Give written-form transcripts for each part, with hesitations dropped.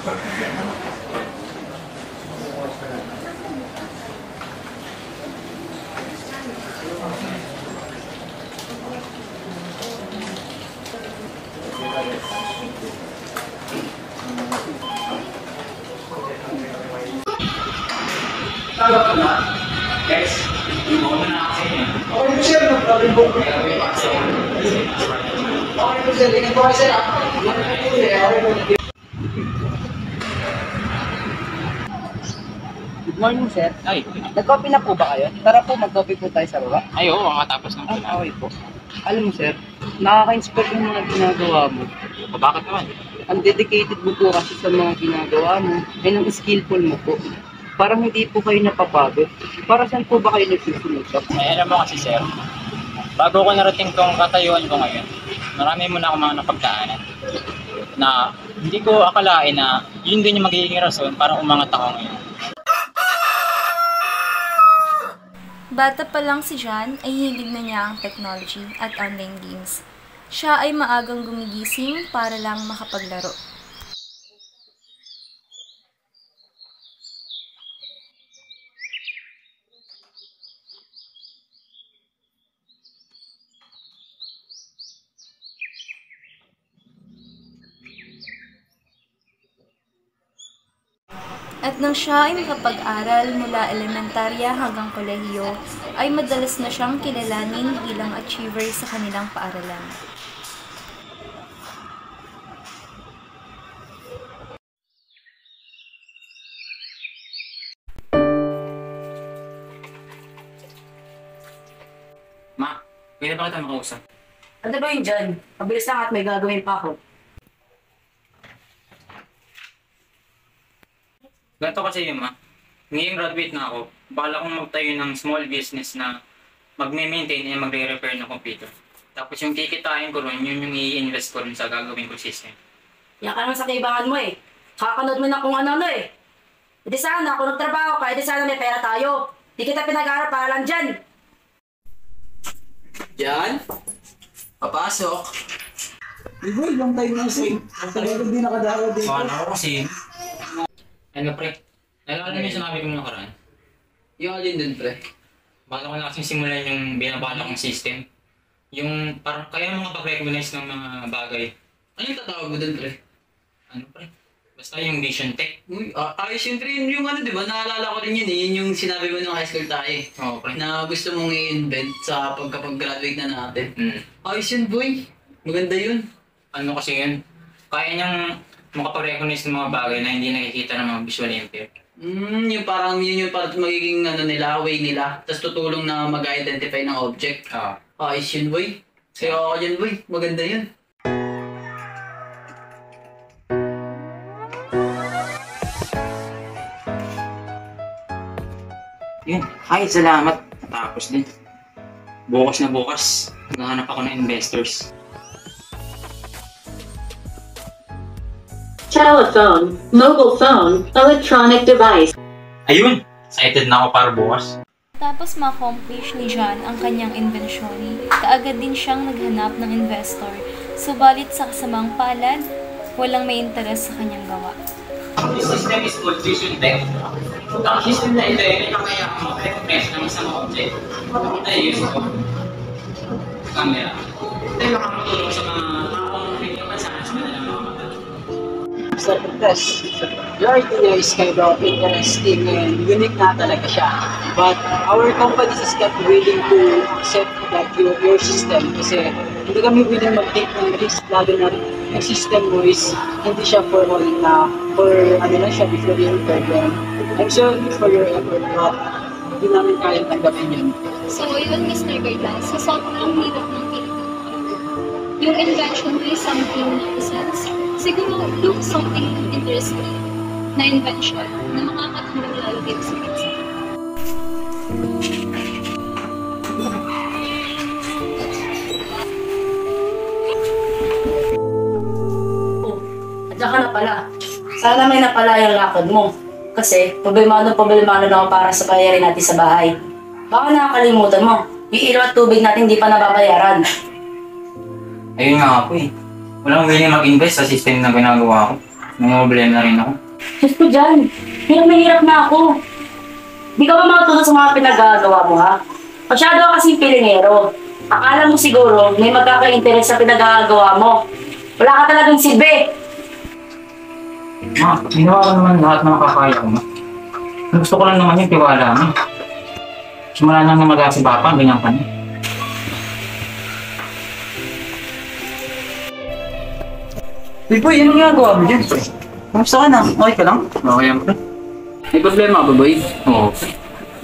Guys, muna na kasi yun. Okay po sir, no problem po. Okay po sir, tingin po kayo sir. Good morning sir. Ay, Nag-copy na po ba kayo? Tara po, mag-copy po tayo sa baba. oo, makatapos ng pula. Okay po. Alam mo sir, nakaka-inspire yung mga ginagawa mo. O bakit naman? Ang dedicated mo po kasi sa mga ginagawa mo, and ang skillful mo po. Parang hindi po kayo napapagod. Para saan po ba kayo nagsusunod? Ay, alam mo kasi sir, bago ko narating tong katayuan ko ngayon, marami muna akong mga napagdaanan na hindi ko akalain na yun din yung magiging rason para umangat ako ngayon. Bata pa lang si John ay hilig na niya ang technology at online games. Siya ay maagang gumigising para lang makapaglaro. At nang siya ay makapag-aral mula elementarya hanggang kolehiyo, ay madalas na siyang kilalanin bilang achiever sa kanilang paaralan. Ma, pwede ba kita makausap? Ano ba yun dyan? Mabilis lang at may gagawin pa ako. Ganito kasi yun, ma. Ngayong graduate na ako, bala kong magtayo ng small business na magme-maintain at magre-repair ng computer. Tapos yung kikitain ko ron, yun yung i-invest ko rin sa gagawin ko system. Yan ka naman sa kaibangan mo eh. Kakanood mo na kung ano eh. Hindi sana, kung nagtrabaho ka, hindi sana may pera tayo. Di kita pinag-aaral para lang dyan. Jan? Papasok. Iboy, long time na sir. Talaga hindi nakadaro dito. Ano ako kasi, ano pre, nalala niyo yung sinabi ko nung nakaraan? Yung alin dun, pre? Bala ko na kasing simulan yung binabala kong system. Yung parang kaya mga pag-recognize ng mga bagay. Ano yung tatawag mo dun, pre? Ano pre? Basta yung Vision Tech. Uy, ayos yun, pre. Yung ano, di ba? Naalala ko rin yun eh. Yun yung sinabi mo nung high school tayo eh. Oo pre. Na gusto mong i-invent sa pagkapag-graduate na natin. Ayos yun, boy. Maganda yun. Ano kasi yun? Kaya niyang makapag-recognize ng mga bagay na hindi nakikita ng mga visual impaired. Yung parang yun yung parang magiging ano nila, way nila. Tapos tutulong na mag-identify ng object. Oo. Ayos yun, boy. Kaya ako yun, boy. Maganda yun. Yun. Ay, salamat. Tapos din. Bukas na bukas, naghahanap ako ng investors. Telephone, mobile phone, electronic device. Ayun! Excited na ako para bukas. Tapos ma-accomplish ni John ang kanyang invensyon, kaagad din siyang naghanap ng investor, subalit sa kasamang palad, walang may interes sa kanyang gawa. This system is called Vision Tech. Ang system na ito ay kaya mag-recognize ng isang object. Ito ay use ko. Camera. Ito ay makakatulong sa mga taong pinagpasahan sa kanilang mga mata. Mr. Cortez, your idea is kind of interesting and unique na talaga siya. But our company is not willing to accept that your system kasi hindi kami willing mag-take ng risk lalo na yung system mo is hindi siya for all na for ano lang siya before you intervene. I'm sorry for your effort but hindi namin kayang tanggapin yun. So yun, Mr. Gaylan, sa sobrang hirap ng Pilipino, yung invention mo is something nonsense. Siguro look something interesting na invention na makakatulong lalo din sa bansa. Oh, at saka na pala. Sana may napala yung lakad mo. Kasi problemado na ako para sa bayarin natin sa bahay. Baka nakakalimutan mo, yung ilaw at tubig natin di pa nababayaran. Ayun nga ako eh. Walang willing mag-invest sa system na ginagawa ko. Nangoblema rin ako. Diyos ko dyan, hirap na ako. Di ka ba matulog sa mga pinagagawa mo, ha? Masyado ka kasing pilingero. Akala mo siguro may magkaka-interest sa pinagagawa mo. Wala ka talagang silbi. Ma, ginawa ko naman lahat ng makakaya ko, ma. Gusto ko lang naman yung tiwala mo. Simula nang namaga si Papa, ganyan ka na. Boy, anong ginagawa mo dyan? Kamusta ka na? Okay ka lang? Okay yan, pre. May problema ka ba, boy? Oo.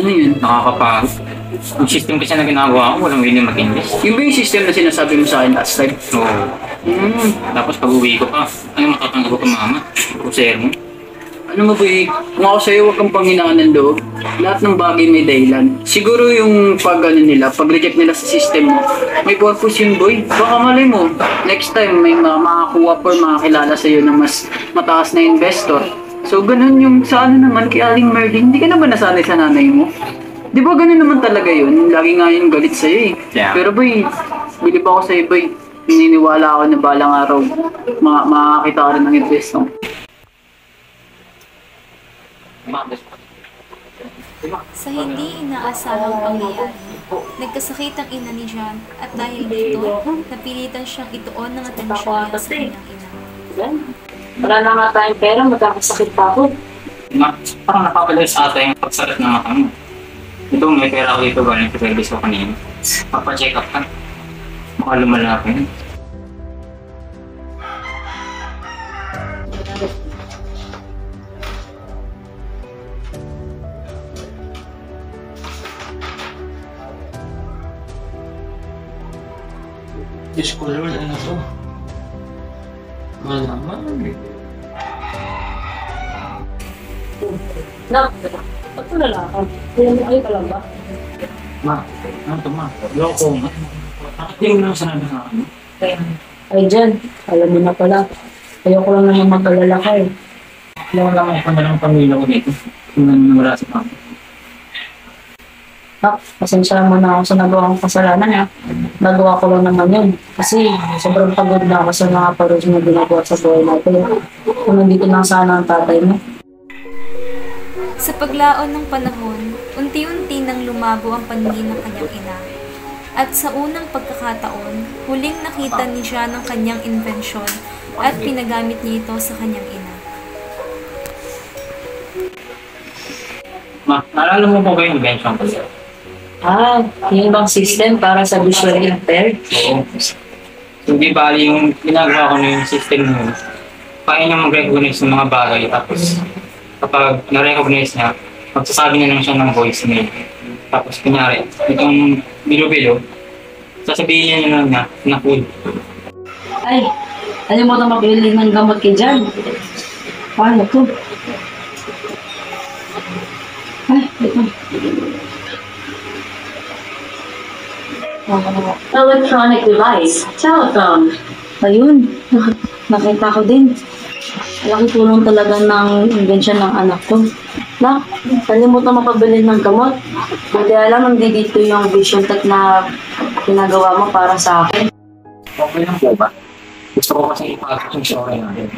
Ano yun? Nakakapagod. Yung system kasi na ginagawa ko, walang willing mag-invest. Yung ba yung system na sinasabi mo sa akin last time? Oo. Tapos pag-uwi ko pa, ay matatanggap ko mama. Kuser mo. Ano mo, boy? Kung ako sa'yo, huwag kang panghinaan ng loob. Lahat ng bagay may dahilan. Siguro yung pag-reject nila sa system mo, may purpose yun, boy. Baka malay mo, next time may makakuha or makakilala sa'yo na mas mataas na investor. So, ganun yung sa ano naman kay Aling Merlin, hindi ka naman nasanay sa nanay mo. Di ba ganun naman talaga yun? Lagi nga yung galit sa'yo eh. Yeah. Pero boy, bilib ako sa'yo, boy. Naniniwala ako na balang araw makakita ka rin ng investor. Sa hindi inaasahang pangyayari, nagkasakit ang ina ni John at dahil dito, napilitan siyang ituon ng atensyon niya sa kanyang ina. Wala na nga tayong pera, magkakasakit pa ako. Ma, parang napapalala sa ata yung pagsalat ng mata mo. Ito, may pera ako dito galing sa service ko kanina. Papacheck up ka. Baka lumala ka yun. Diyos ko Lord, ano to? Malaman. Nak, ba't tulala ka? Ay ka lang ba? Ma, ano to ma? Loko ma. Nakating lang sa nabi sa akin. Ay Jen, alam mo na pala. Ayoko lang naman mag-alala ka eh. Alam lang ako na lang pamilya ko dito. Kung nanunura si Papa. Nak, pasensya mo na ako sa nagawa kong kasalanan ha. Nagawa ko lang naman yun. Kasi sobrang pagod na ako sa mga paros na ginagawa sa buhay natin. Kung nandito lang sana ang tatay mo. Sa paglaon ng panahon, unti-unti nang lumabo ang paningin ng kanyang ina. At sa unang pagkakataon, huling nakita ni John ang kanyang invensyon at pinagamit niya ito sa kanyang ina. Ma, naalala mo po ba yung invention ko siya? Ah, yung bang system para sa visually impaired? Oo. So, di bali yung ginagawa ko na yung system mo, kaya niya mag-recognize ng mga bagay. Tapos, kapag na-recognize niya, magsasabi na lang siya ng voicemail. Tapos, kunyari, itong bilo-bilo, sasabihin niya na food. Ay, alam mo na mabili ng gamot kay Jan. Paano to? Ay, ito. Electronic device. Telephone. Ayun, nakita ko din. Malaki tulong talaga ng invensyon ng anak ko. Nak, kalimutan mapabili ng gamot. Buti alam, hindi dito yung vision tech na ginagawa mo para sa akin. Okay lang po ba? Gusto ko kasi ipagod yung story natin.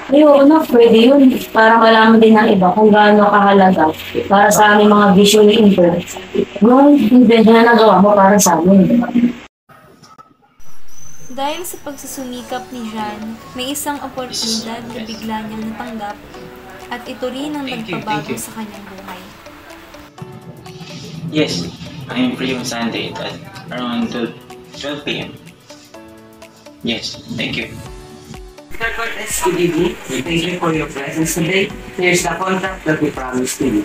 Ay, oo na, pwede yun. Para malaman din ng iba kung gaano kahalaga para sa aming mga visually impaired. Yung invensyon na nagawa mo para sa amin. Dahil sa pagsusumikap ni John, may isang oportunidad na bigla niyang natanggap at ito rin ang nagpabago sa kanyang buhay. Yes, I am free on Sunday at around 12 p.m. Yes, thank you. Mr. Cortez, good evening. Thank you for your presence today. Here's the contract that we promised to you.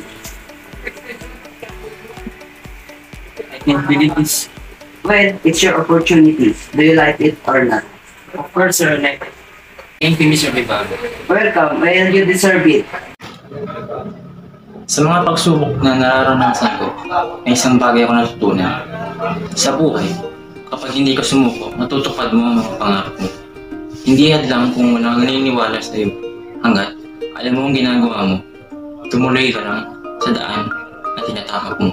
I can't believe this. Well, it's your opportunity. Do you like it or not? Of course, sir. Like, thank you, Mr. Vivago. Welcome. Well, you deserve it. Sa mga pagsubok na nararanasan ko, may isang bagay ako natutunan. Sa buhay, kapag hindi ka sumuko, matutupad mo ang mga pangarap mo. Hindi hadlang kung walang naniniwala sa iyo. Hanggat alam mo ang ginagawa mo, tumuloy ka lang sa daan na tinatahak mo.